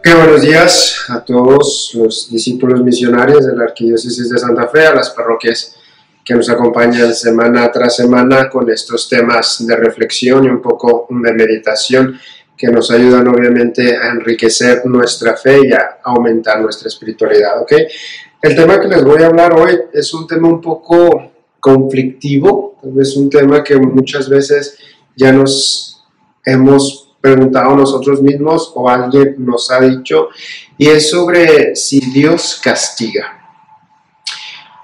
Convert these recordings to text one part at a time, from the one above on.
Buenos días a todos los discípulos misionarios de la Arquidiócesis de Santa Fe, a las parroquias que nos acompañan semana tras semana con estos temas de reflexión y un poco de meditación que nos ayudan obviamente a enriquecer nuestra fe y a aumentar nuestra espiritualidad, ¿ok? El tema que les voy a hablar hoy es un tema un poco conflictivo, tal vez un tema que muchas veces ya nos hemos preguntado nosotros mismos o alguien nos ha dicho, y es sobre si Dios castiga.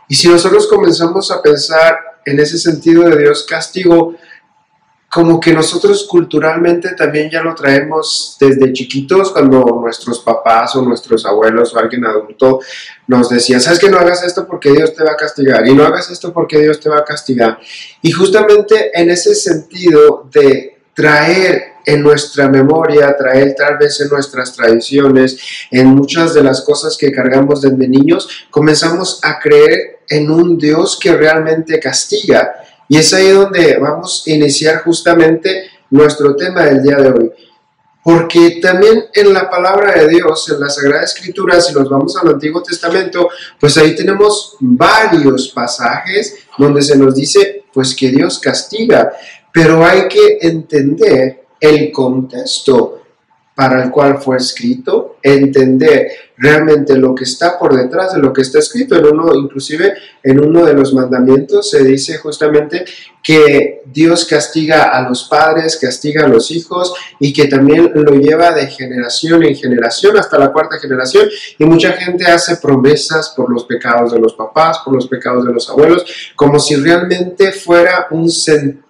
Y si nosotros comenzamos a pensar en ese sentido de Dios castigo, como que nosotros culturalmente también ya lo traemos desde chiquitos, cuando nuestros papás o nuestros abuelos o alguien adulto nos decían, sabes que no hagas esto porque Dios te va a castigar, y no hagas esto porque Dios te va a castigar. Y justamente en ese sentido de traer en nuestra memoria, traer tal vez en nuestras tradiciones, en muchas de las cosas que cargamos desde niños, comenzamos a creer en un Dios que realmente castiga. Y es ahí donde vamos a iniciar justamente nuestro tema del día de hoy. Porque también en la palabra de Dios, en la Sagrada Escritura, si nos vamos al Antiguo Testamento, pues ahí tenemos varios pasajes donde se nos dice pues que Dios castiga. Pero hay que entender el contexto para el cual fue escrito, entender realmente lo que está por detrás de lo que está escrito. Inclusive en uno de los mandamientos se dice justamente que Dios castiga a los padres, castiga a los hijos, y que también lo lleva de generación en generación hasta la cuarta generación. Y mucha gente hace promesas por los pecados de los papás, por los pecados de los abuelos, como si realmente fuera un sentido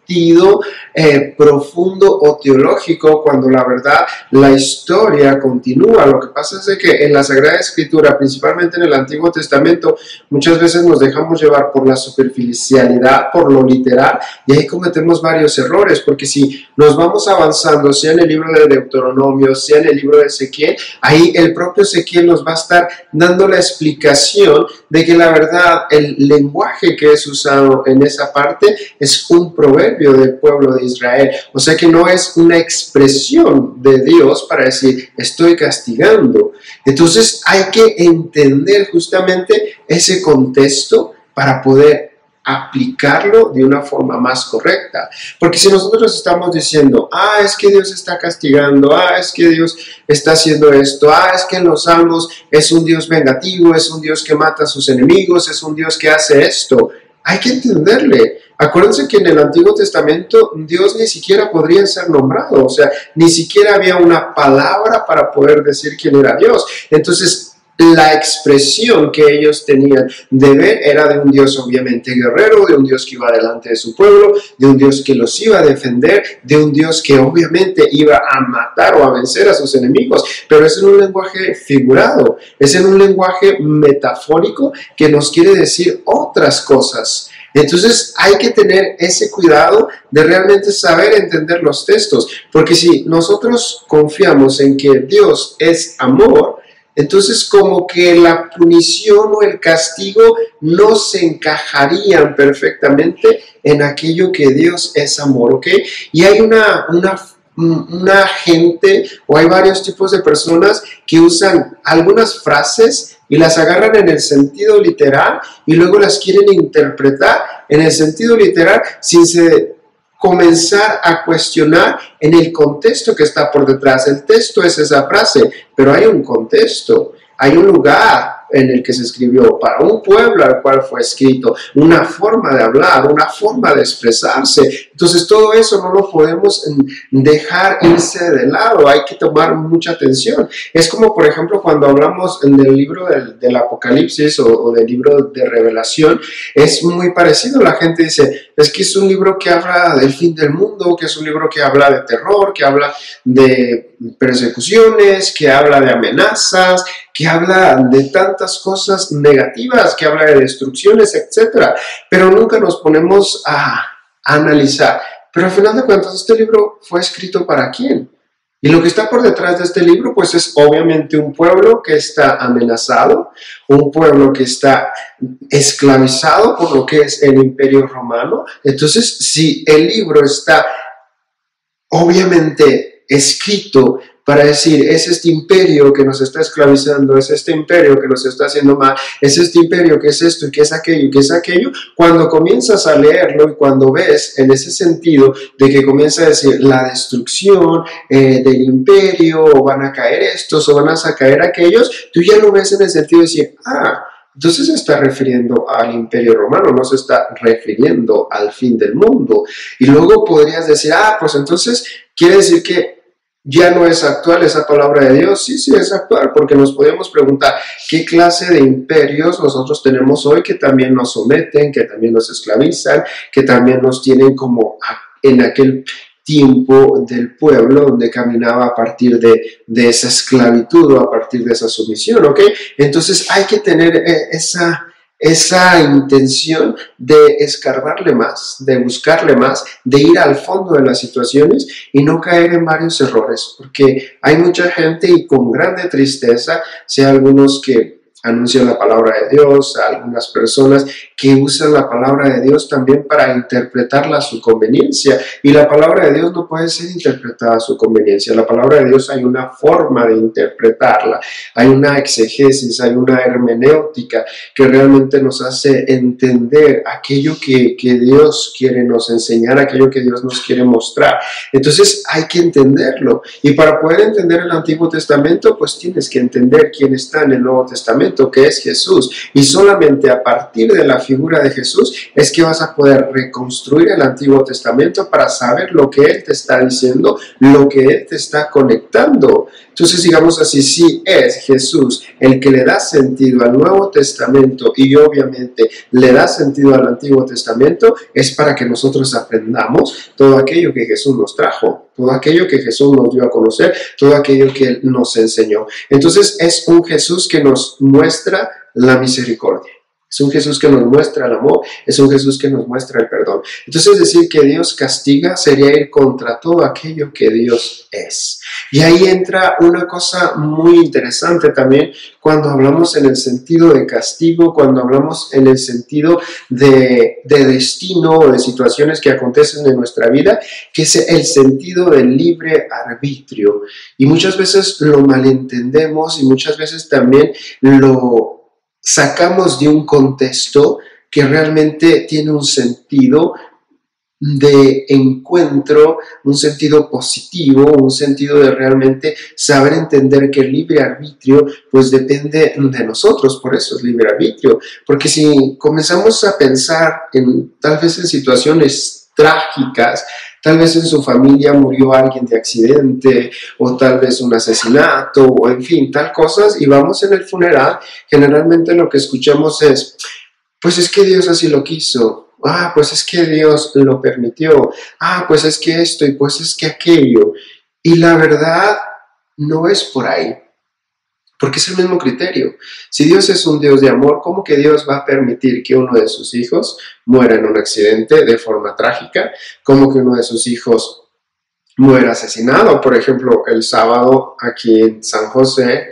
profundo o teológico, cuando la verdad la historia continúa. Lo que pasa es que en la Sagrada Escritura, principalmente en el Antiguo Testamento, muchas veces nos dejamos llevar por la superficialidad, por lo literal, y ahí cometemos varios errores, porque si nos vamos avanzando, sea en el libro de Deuteronomio, sea en el libro de Ezequiel, ahí el propio Ezequiel nos va a estar dando la explicación de que la verdad, el lenguaje que es usado en esa parte es un proverbio del pueblo de Israel. O sea que no es una expresión de Dios para decir estoy castigando. Entonces hay que entender justamente ese contexto para poder aplicarlo de una forma más correcta. Porque si nosotros estamos diciendo, es que Dios está castigando, es que Dios está haciendo esto, es que en los Salmos es un Dios vengativo, es un Dios que mata a sus enemigos, es un Dios que hace esto, hay que entenderle. Acuérdense que en el Antiguo Testamento Dios ni siquiera podría ser nombrado, o sea, ni siquiera había una palabra para poder decir quién era Dios. Entonces, la expresión que ellos tenían de ver era de un Dios obviamente guerrero, de un Dios que iba delante de su pueblo, de un Dios que los iba a defender, de un Dios que obviamente iba a matar o a vencer a sus enemigos, pero es en un lenguaje figurado, es en un lenguaje metafórico que nos quiere decir otras cosas. Entonces hay que tener ese cuidado de realmente saber entender los textos, porque si nosotros confiamos en que Dios es amor, entonces como que la punición o el castigo no se encajarían perfectamente en aquello que Dios es amor, ¿ok? Y hay una gente, o hay varios tipos de personas que usan algunas frases y las agarran en el sentido literal y luego las quieren interpretar en el sentido literal sin comenzar a cuestionar en el contexto que está por detrás. El texto es esa frase, pero hay un contexto, hay un lugar en el que se escribió, para un pueblo al cual fue escrito, una forma de hablar, una forma de expresarse. Entonces todo eso no lo podemos dejar irse de lado, hay que tomar mucha atención. Es como por ejemplo cuando hablamos del libro del Apocalipsis o del libro de Revelación, es muy parecido. La gente dice, es que es un libro que habla del fin del mundo, que es un libro que habla de terror, que habla de persecuciones, que habla de amenazas, que habla de tantas cosas negativas, que habla de destrucciones, etc. Pero nunca nos ponemos a analizar. Pero al final de cuentas, este libro fue escrito ¿para quién? Y lo que está por detrás de este libro, pues es obviamente un pueblo que está amenazado, un pueblo que está esclavizado por lo que es el Imperio Romano. Entonces, si el libro está obviamente escrito para decir, es este imperio que nos está esclavizando, es este imperio que nos está haciendo mal, es este imperio que es esto y que es aquello y que es aquello. Cuando comienzas a leerlo y cuando ves en ese sentido de que comienza a decir la destrucción del imperio, o van a caer estos o van a caer aquellos, tú ya lo ves en el sentido de decir, entonces se está refiriendo al Imperio Romano, no se está refiriendo al fin del mundo. Y luego podrías decir, pues entonces quiere decir que ya no es actual esa palabra de Dios. Sí, sí es actual, porque nos podemos preguntar qué clase de imperios nosotros tenemos hoy que también nos someten, que también nos esclavizan, que también nos tienen como en aquel tiempo del pueblo donde caminaba a partir de esa esclavitud o a partir de esa sumisión, ¿ok? Entonces hay que tener esa intención de escarbarle más, de buscarle más, de ir al fondo de las situaciones y no caer en varios errores, porque hay mucha gente y con grande tristeza, sea algunos que anuncian la palabra de Dios, a algunas personas que usan la palabra de Dios también para interpretarla a su conveniencia, y la palabra de Dios no puede ser interpretada a su conveniencia. La palabra de Dios hay una forma de interpretarla, hay una exegesis, hay una hermenéutica que realmente nos hace entender aquello que Dios quiere nos enseñar, aquello que Dios nos quiere mostrar. Entonces hay que entenderlo, y para poder entender el Antiguo Testamento, pues tienes que entender quién está en el Nuevo Testamento, que es Jesús, y solamente a partir de la figura de Jesús es que vas a poder reconstruir el Antiguo Testamento para saber lo que Él te está diciendo, lo que Él te está conectando. Entonces, digamos así, si es Jesús el que le da sentido al Nuevo Testamento y obviamente le da sentido al Antiguo Testamento, es para que nosotros aprendamos todo aquello que Jesús nos trajo, todo aquello que Jesús nos dio a conocer, todo aquello que Él nos enseñó. Entonces, es un Jesús que nos muestra la misericordia. Es un Jesús que nos muestra el amor, es un Jesús que nos muestra el perdón. Entonces decir que Dios castiga sería ir contra todo aquello que Dios es. Y ahí entra una cosa muy interesante también cuando hablamos en el sentido de castigo, cuando hablamos en el sentido de destino o de situaciones que acontecen en nuestra vida, que es el sentido del libre arbitrio. Y muchas veces lo malentendemos y muchas veces también lo sacamos de un contexto que realmente tiene un sentido de encuentro, un sentido positivo, un sentido de realmente saber entender que el libre arbitrio pues depende de nosotros, por eso es libre arbitrio, porque si comenzamos a pensar tal vez en situaciones trágicas, tal vez en su familia murió alguien de accidente, o tal vez un asesinato, o en fin, tal cosas, y vamos en el funeral, generalmente lo que escuchamos es, pues es que Dios así lo quiso, pues es que Dios lo permitió, pues es que esto, y pues es que aquello, y la verdad no es por ahí. Porque es el mismo criterio. Si Dios es un Dios de amor, ¿cómo que Dios va a permitir que uno de sus hijos muera en un accidente de forma trágica? ¿Cómo que uno de sus hijos muera asesinado? Por ejemplo, el sábado aquí en San José,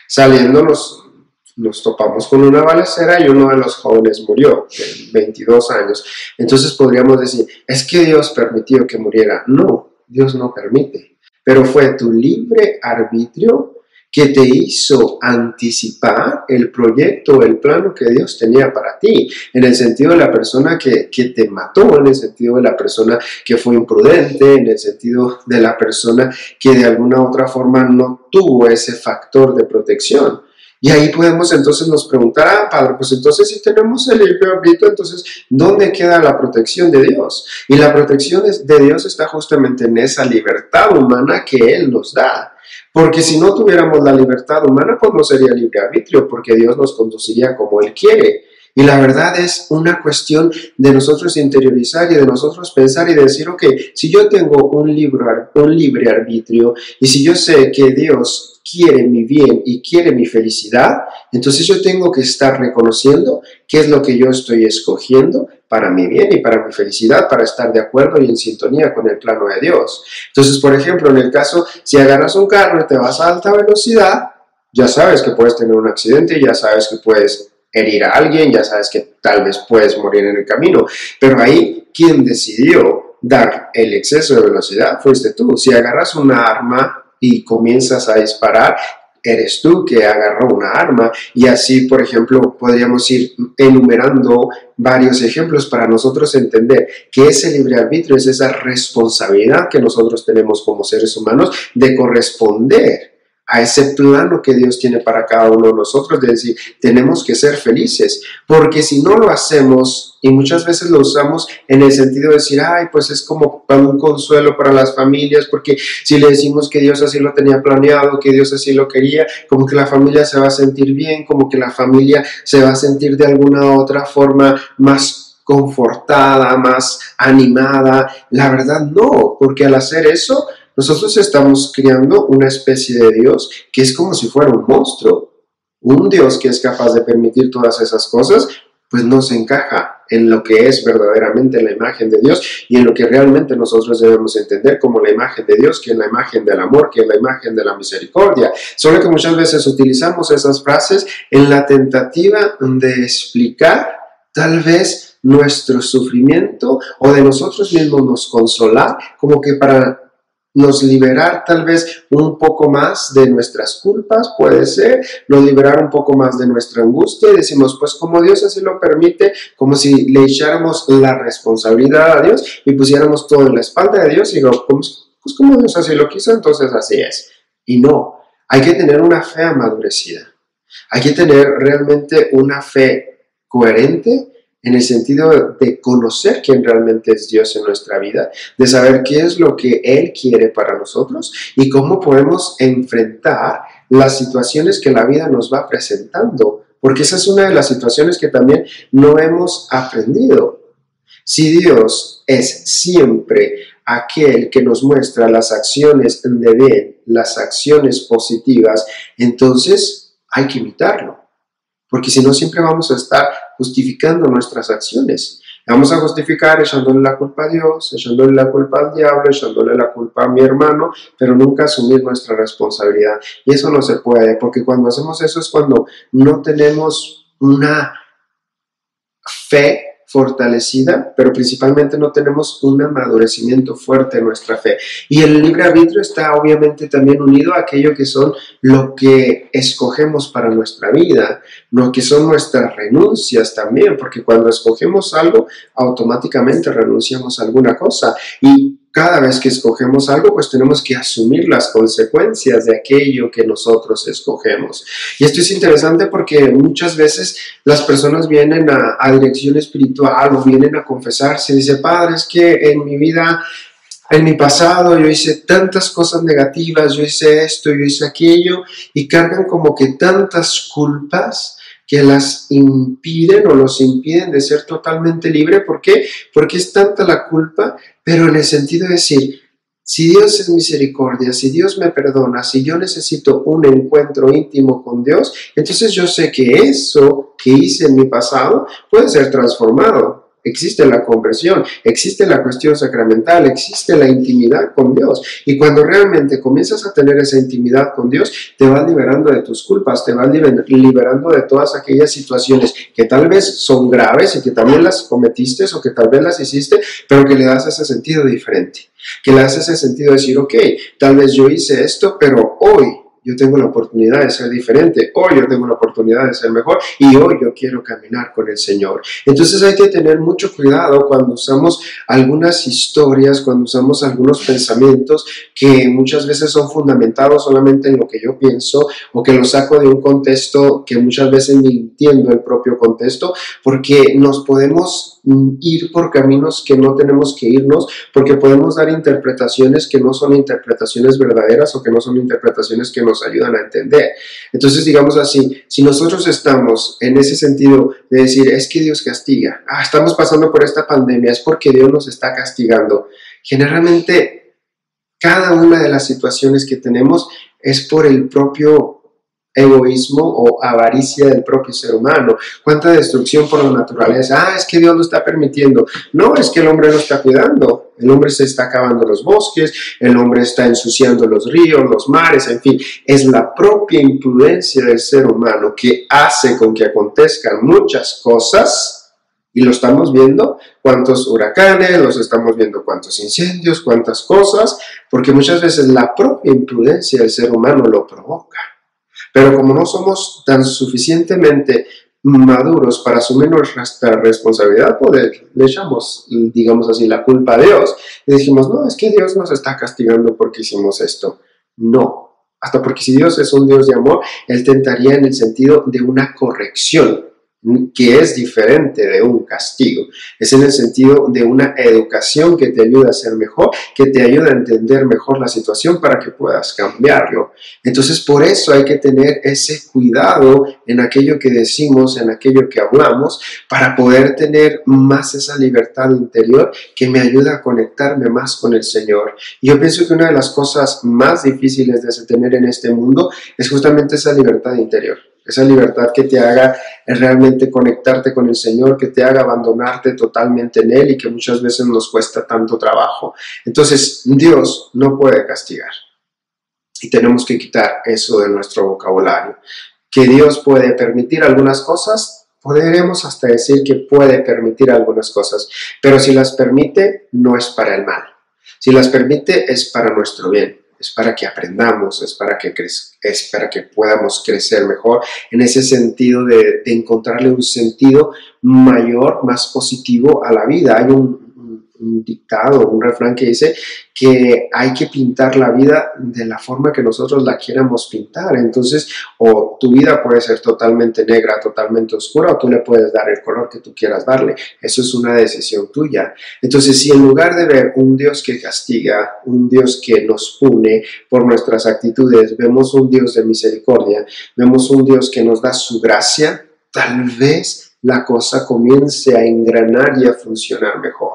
saliendo nos topamos con una balacera y uno de los jóvenes murió, de 22 años. Entonces podríamos decir, ¿es que Dios permitió que muriera? No, Dios no permite. Pero fue tu libre arbitrio que te hizo anticipar el proyecto, el plano que Dios tenía para ti, en el sentido de la persona que te mató, en el sentido de la persona que fue imprudente, en el sentido de la persona que de alguna u otra forma no tuvo ese factor de protección. Y ahí podemos entonces nos preguntar, Padre, pues entonces si tenemos el libre arbitrio, entonces ¿dónde queda la protección de Dios? Y la protección de Dios está justamente en esa libertad humana que Él nos da. Porque si no tuviéramos la libertad humana, pues no sería libre arbitrio, porque Dios nos conduciría como Él quiere. Y la verdad es una cuestión de nosotros interiorizar y de nosotros pensar y decir, ok, si yo tengo un libre arbitrio y si yo sé que Dios quiere mi bien y quiere mi felicidad, entonces yo tengo que estar reconociendo qué es lo que yo estoy escogiendo para mi bien y para mi felicidad, para estar de acuerdo y en sintonía con el plano de Dios. Entonces, por ejemplo, en el caso, si agarras un carro y te vas a alta velocidad, ya sabes que puedes tener un accidente, ya sabes que puedes herir a alguien, ya sabes que tal vez puedes morir en el camino, pero ahí, ¿quién decidió dar el exceso de velocidad? Fuiste tú. Si agarras una arma y comienzas a disparar, eres tú que agarró una arma. Y así, por ejemplo, podríamos ir enumerando varios ejemplos para nosotros entender que ese libre arbitrio es esa responsabilidad que nosotros tenemos como seres humanos de corresponder a ese plano que Dios tiene para cada uno de nosotros, de decir, tenemos que ser felices, porque si no lo hacemos, y muchas veces lo usamos en el sentido de decir, ay, pues es como un consuelo para las familias, porque si le decimos que Dios así lo tenía planeado, que Dios así lo quería, como que la familia se va a sentir bien, como que la familia se va a sentir de alguna otra forma más confortada, más animada. La verdad no, porque al hacer eso, nosotros estamos creando una especie de Dios que es como si fuera un monstruo. Un Dios que es capaz de permitir todas esas cosas, pues no se encaja en lo que es verdaderamente la imagen de Dios y en lo que realmente nosotros debemos entender como la imagen de Dios, que es la imagen del amor, que es la imagen de la misericordia. Solo que muchas veces utilizamos esas frases en la tentativa de explicar tal vez nuestro sufrimiento o de nosotros mismos nos consolar, como que para nos liberar tal vez un poco más de nuestras culpas, puede ser, nos liberar un poco más de nuestra angustia y decimos, pues como Dios así lo permite, como si le echáramos la responsabilidad a Dios y pusiéramos todo en la espalda de Dios y digo, pues como Dios así lo quiso, entonces así es. Y no, hay que tener una fe amadurecida, hay que tener realmente una fe coherente, en el sentido de conocer quién realmente es Dios en nuestra vida, de saber qué es lo que Él quiere para nosotros y cómo podemos enfrentar las situaciones que la vida nos va presentando, porque esa es una de las situaciones que también no hemos aprendido. Si Dios es siempre aquel que nos muestra las acciones de bien, las acciones positivas, entonces hay que imitarlo. Porque si no, siempre vamos a estar justificando nuestras acciones. Vamos a justificar echándole la culpa a Dios, echándole la culpa al diablo, echándole la culpa a mi hermano, pero nunca asumir nuestra responsabilidad. Y eso no se puede, porque cuando hacemos eso es cuando no tenemos una fe fortalecida, pero principalmente no tenemos un amadurecimiento fuerte en nuestra fe. Y el libre arbitrio está obviamente también unido a aquello que son lo que escogemos para nuestra vida, lo que son nuestras renuncias también, porque cuando escogemos algo, automáticamente renunciamos a alguna cosa. Y cada vez que escogemos algo, pues tenemos que asumir las consecuencias de aquello que nosotros escogemos. Y esto es interesante porque muchas veces las personas vienen a dirección espiritual o vienen a confesarse y dicen, Padre, es que en mi vida, en mi pasado, yo hice tantas cosas negativas, yo hice esto, yo hice aquello, y cargan como que tantas culpas que las impiden o los impiden de ser totalmente libre. ¿Por qué? Porque es tanta la culpa, pero en el sentido de decir, si Dios es misericordia, si Dios me perdona, si yo necesito un encuentro íntimo con Dios, entonces yo sé que eso que hice en mi pasado puede ser transformado. Existe la conversión, existe la cuestión sacramental, existe la intimidad con Dios. Y cuando realmente comienzas a tener esa intimidad con Dios, te vas liberando de tus culpas, te vas liberando de todas aquellas situaciones que tal vez son graves y que también las cometiste o que tal vez las hiciste, pero que le das ese sentido diferente, que le das ese sentido de decir, ok, tal vez yo hice esto, pero hoy yo tengo la oportunidad de ser diferente, hoy yo tengo la oportunidad de ser mejor y hoy yo quiero caminar con el Señor. Entonces hay que tener mucho cuidado cuando usamos algunas historias, cuando usamos algunos pensamientos que muchas veces son fundamentados solamente en lo que yo pienso o que los saco de un contexto que muchas veces ni entiendo el propio contexto, porque nos podemos ir por caminos que no tenemos que irnos, porque podemos dar interpretaciones que no son interpretaciones verdaderas o que no son interpretaciones que nos ayudan a entender. Entonces, digamos así, si nosotros estamos en ese sentido de decir, es que Dios castiga, estamos pasando por esta pandemia, es porque Dios nos está castigando. Generalmente, cada una de las situaciones que tenemos es por el propio egoísmo o avaricia del propio ser humano. Cuánta destrucción por la naturaleza. Es que Dios lo está permitiendo. No, es que el hombre lo está cuidando. El hombre se está acabando los bosques, el hombre está ensuciando los ríos, los mares, en fin. Es la propia imprudencia del ser humano que hace con que acontezcan muchas cosas Y lo estamos viendo, cuántos huracanes, los estamos viendo cuántos incendios, cuántas cosas, porque muchas veces la propia imprudencia del ser humano lo provoca. Pero como no somos tan suficientemente maduros para asumir nuestra responsabilidad, pues le echamos, digamos así, la culpa a Dios. Y dijimos, no, es que Dios nos está castigando porque hicimos esto. No, hasta porque si Dios es un Dios de amor, Él tentaría en el sentido de una corrección, que es diferente de un castigo. Es en el sentido de una educación que te ayuda a ser mejor, que te ayuda a entender mejor la situación para que puedas cambiarlo. Entonces, por eso hay que tener ese cuidado en aquello que decimos, en aquello que hablamos, para poder tener más esa libertad interior que me ayuda a conectarme más con el Señor. Y yo pienso que una de las cosas más difíciles de tener en este mundo es justamente esa libertad interior. Esa libertad que te haga realmente conectarte con el Señor, que te haga abandonarte totalmente en Él y que muchas veces nos cuesta tanto trabajo. Entonces, Dios no puede castigar y tenemos que quitar eso de nuestro vocabulario. Que Dios puede permitir algunas cosas, podremos hasta decir que puede permitir algunas cosas, pero si las permite, no es para el mal. Si las permite, es para nuestro bien. Es para que aprendamos, es para que podamos crecer mejor en ese sentido de encontrarle un sentido mayor, más positivo a la vida. Hay un dictado, un refrán que dice que hay que pintar la vida de la forma que nosotros la quieramos pintar. Entonces, o tu vida puede ser totalmente negra, totalmente oscura, o tú le puedes dar el color que tú quieras darle. Eso es una decisión tuya. Entonces, si en lugar de ver un Dios que castiga, un Dios que nos pune por nuestras actitudes, vemos un Dios de misericordia, vemos un Dios que nos da su gracia, tal vez la cosa comience a engranar y a funcionar mejor.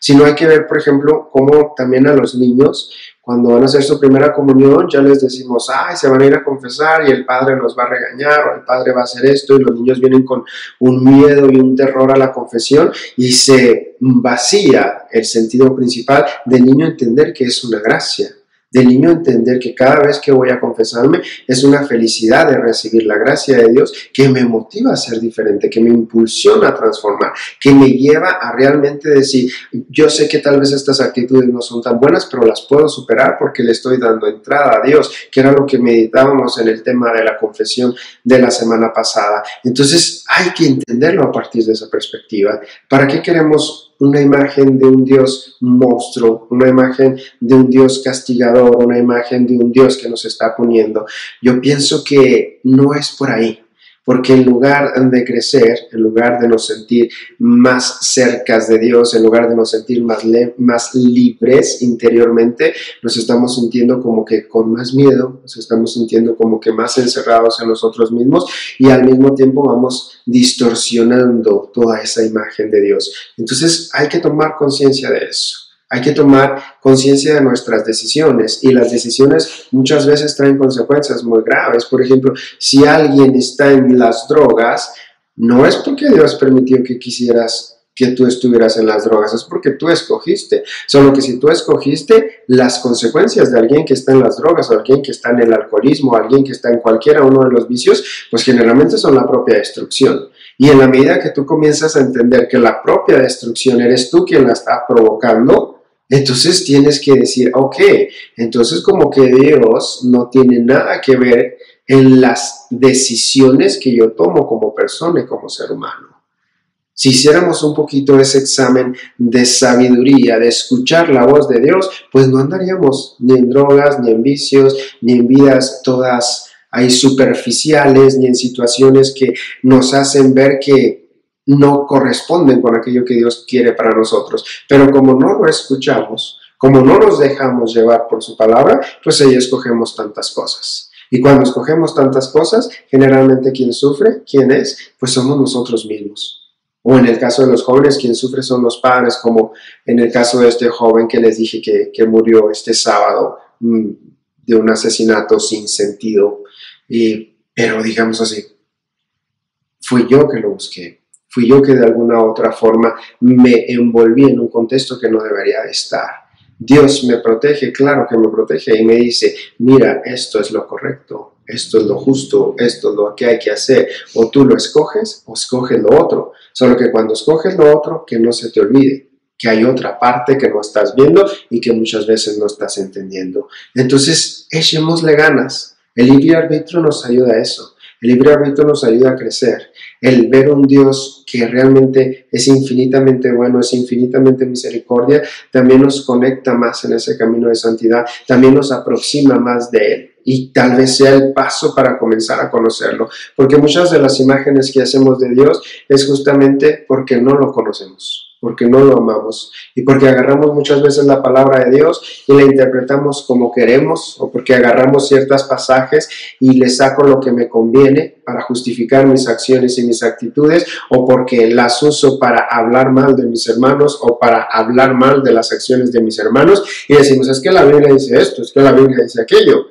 Si no, hay que ver, por ejemplo, cómo también a los niños, cuando van a hacer su primera comunión, ya les decimos, ay, se van a ir a confesar y el padre los va a regañar o el padre va a hacer esto, y los niños vienen con un miedo y un terror a la confesión y se vacía el sentido principal del niño entender que es una gracia. Del niño entender que cada vez que voy a confesarme es una felicidad de recibir la gracia de Dios que me motiva a ser diferente, que me impulsiona a transformar, que me lleva a realmente decir, yo sé que tal vez estas actitudes no son tan buenas, pero las puedo superar porque le estoy dando entrada a Dios, que era lo que meditábamos en el tema de la confesión de la semana pasada. Entonces hay que entenderlo a partir de esa perspectiva. ¿Para qué queremos una imagen de un Dios monstruo, una imagen de un Dios castigador, una imagen de un Dios que nos está puniendo? Yo pienso que no es por ahí, porque en lugar de crecer, en lugar de nos sentir más cercas de Dios, en lugar de nos sentir más libres interiormente, nos estamos sintiendo como que con más miedo, nos estamos sintiendo como que más encerrados en nosotros mismos y al mismo tiempo vamos distorsionando toda esa imagen de Dios. Entonces hay que tomar conciencia de eso. Hay que tomar conciencia de nuestras decisiones y las decisiones muchas veces traen consecuencias muy graves. Por ejemplo, si alguien está en las drogas, no es porque Dios permitió que quisieras que tú estuvieras en las drogas, es porque tú escogiste. Solo que si tú escogiste, las consecuencias de alguien que está en las drogas, o alguien que está en el alcoholismo, o alguien que está en cualquiera uno de los vicios, pues generalmente son la propia destrucción. Y en la medida que tú comienzas a entender que la propia destrucción eres tú quien la está provocando, entonces tienes que decir, ok, entonces como que Dios no tiene nada que ver en las decisiones que yo tomo como persona y como ser humano. Si hiciéramos un poquito ese examen de sabiduría, de escuchar la voz de Dios, pues no andaríamos ni en drogas, ni en vicios, ni en vidas todas ahí superficiales, ni en situaciones que nos hacen ver que no corresponden con aquello que Dios quiere para nosotros. Pero como no lo escuchamos, como no nos dejamos llevar por su palabra, pues ahí escogemos tantas cosas. Y cuando escogemos tantas cosas, generalmente quien sufre, ¿quién es? Pues somos nosotros mismos. O en el caso de los jóvenes, quien sufre son los padres, como en el caso de este joven que les dije que murió este sábado de un asesinato sin sentido. Pero digamos así, fui yo que lo busqué. Fui yo que de alguna u otra forma me envolví en un contexto que no debería de estar. Dios me protege, claro que me protege y me dice, mira, esto es lo correcto, esto es lo justo, esto es lo que hay que hacer. O tú lo escoges o escoges lo otro. Solo que cuando escoges lo otro, que no se te olvide que hay otra parte que no estás viendo y que muchas veces no estás entendiendo. Entonces, echémosle ganas. El libre arbitrio nos ayuda a eso. El libre arbitrio nos ayuda a crecer. El ver un Dios que realmente es infinitamente bueno, es infinitamente misericordia, también nos conecta más en ese camino de santidad, también nos aproxima más de Él. Y tal vez sea el paso para comenzar a conocerlo. Porque muchas de las imágenes que hacemos de Dios es justamente porque no lo conocemos, porque no lo amamos y porque agarramos muchas veces la palabra de Dios y la interpretamos como queremos, o porque agarramos ciertos pasajes y le saco lo que me conviene para justificar mis acciones y mis actitudes, o porque las uso para hablar mal de mis hermanos o para hablar mal de las acciones de mis hermanos y decimos, es que la Biblia dice esto, es que la Biblia dice aquello.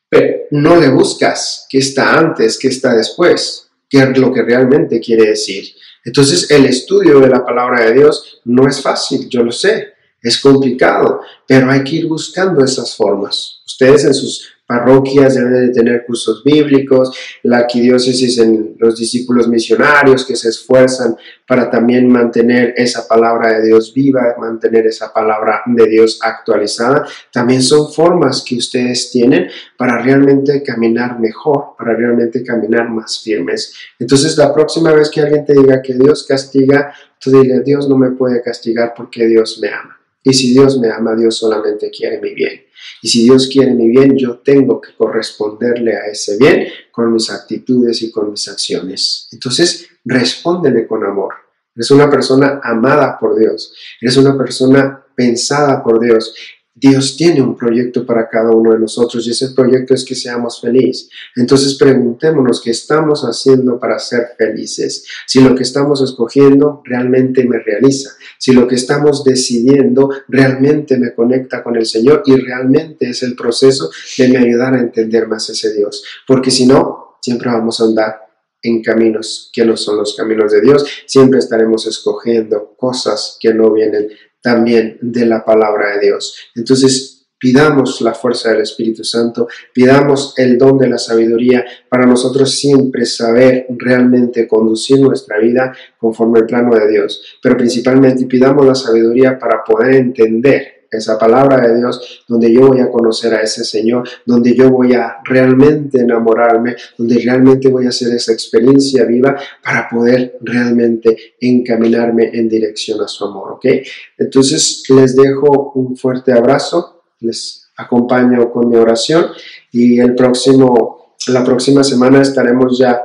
Pero no le buscas qué está antes, qué está después, qué es lo que realmente quiere decir. Entonces, el estudio de la palabra de Dios no es fácil, yo lo sé, es complicado, pero hay que ir buscando esas formas. Ustedes en sus parroquias deben de tener cursos bíblicos, la arquidiócesis en los discípulos misionarios que se esfuerzan para también mantener esa palabra de Dios viva, mantener esa palabra de Dios actualizada. También son formas que ustedes tienen para realmente caminar mejor, para realmente caminar más firmes. Entonces, la próxima vez que alguien te diga que Dios castiga, tú digas, Dios no me puede castigar porque Dios me ama. Y si Dios me ama, Dios solamente quiere mi bien. Y si Dios quiere mi bien, yo tengo que corresponderle a ese bien con mis actitudes y con mis acciones. Entonces, respóndele con amor. Eres una persona amada por Dios. Eres una persona pensada por Dios. Dios tiene un proyecto para cada uno de nosotros y ese proyecto es que seamos felices. Entonces preguntémonos qué estamos haciendo para ser felices. Si lo que estamos escogiendo realmente me realiza. Si lo que estamos decidiendo realmente me conecta con el Señor y realmente es el proceso de me ayudar a entender más ese Dios. Porque si no, siempre vamos a andar en caminos que no son los caminos de Dios. Siempre estaremos escogiendo cosas que no vienen también de la palabra de Dios. Entonces, pidamos la fuerza del Espíritu Santo, pidamos el don de la sabiduría para nosotros siempre saber realmente conducir nuestra vida conforme al plano de Dios. Pero principalmente pidamos la sabiduría para poder entender esa palabra de Dios, donde yo voy a conocer a ese Señor, donde yo voy a realmente enamorarme, donde realmente voy a hacer esa experiencia viva para poder realmente encaminarme en dirección a su amor, ¿ok? Entonces les dejo un fuerte abrazo, les acompaño con mi oración y la próxima semana estaremos ya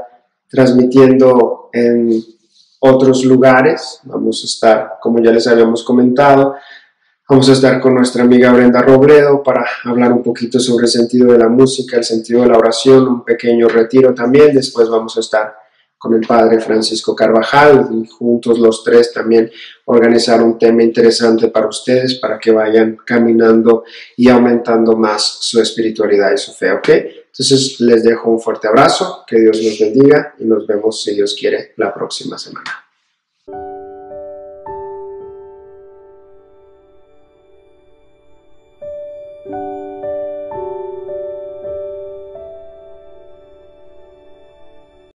transmitiendo en otros lugares. Vamos a estar, como ya les habíamos comentado, vamos a estar con nuestra amiga Brenda Robledo para hablar un poquito sobre el sentido de la música, el sentido de la oración, un pequeño retiro también. Después vamos a estar con el padre Francisco Carvajal y juntos los tres también organizar un tema interesante para ustedes para que vayan caminando y aumentando más su espiritualidad y su fe, ¿ok? Entonces les dejo un fuerte abrazo, que Dios los bendiga y nos vemos si Dios quiere la próxima semana.